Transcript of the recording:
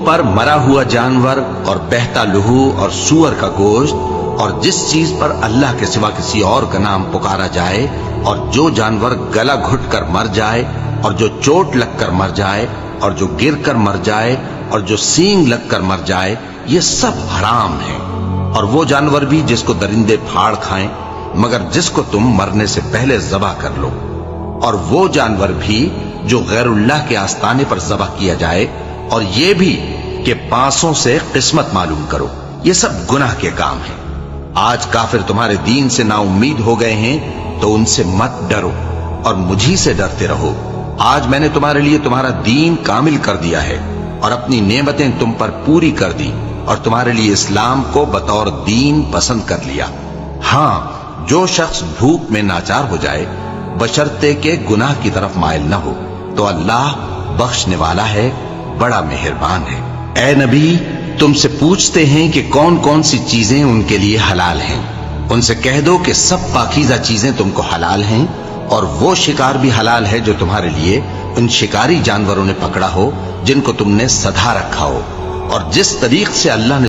پر مرا ہوا جانور اور بہتا لہو اور سور کا گوشت اور جس چیز پر اللہ کے سوا کسی اور کا نام پکارا جائے اور جو جانور گلا گھٹ کر مر جائے اور جو چوٹ لگ کر مر جائے اور جو گر کر مر جائے اور جو سینگ لگ کر مر جائے، یہ سب حرام ہے۔ اور وہ جانور بھی جس کو درندے پھاڑ کھائیں مگر جس کو تم مرنے سے پہلے ذبح کر لو، اور وہ جانور بھی جو غیر اللہ کے آستانے پر ذبح کیا جائے، اور یہ بھی کہ پانسوں سے قسمت معلوم کرو، یہ سب گناہ کے کام ہیں۔ آج کافر تمہارے دین سے نا امید ہو گئے ہیں تو ان سے مت ڈرو اور مجھی سے ڈرتے رہو۔ آج میں نے تمہارے لیے تمہارا دین کامل کر دیا ہے اور اپنی نعمتیں تم پر پوری کر دی اور تمہارے لیے اسلام کو بطور دین پسند کر لیا۔ ہاں، جو شخص بھوک میں ناچار ہو جائے بشرطے کہ گناہ کی طرف مائل نہ ہو تو اللہ بخشنے والا ہے، بڑا مہربان ہے۔ اے نبی، تم سے پوچھتے ہیں کہ کون کون سی چیزیں ان کے لیے حلال ہیں۔ ان سے کہہ دو کہ سب پاکیزہ چیزیں تم کو حلال ہیں، اور وہ شکار بھی حلال ہے جو تمہارے لیے ان شکاری جانوروں نے پکڑا ہو جن کو تم نے سدھا رکھا ہو، اور جس طریق سے اللہ نے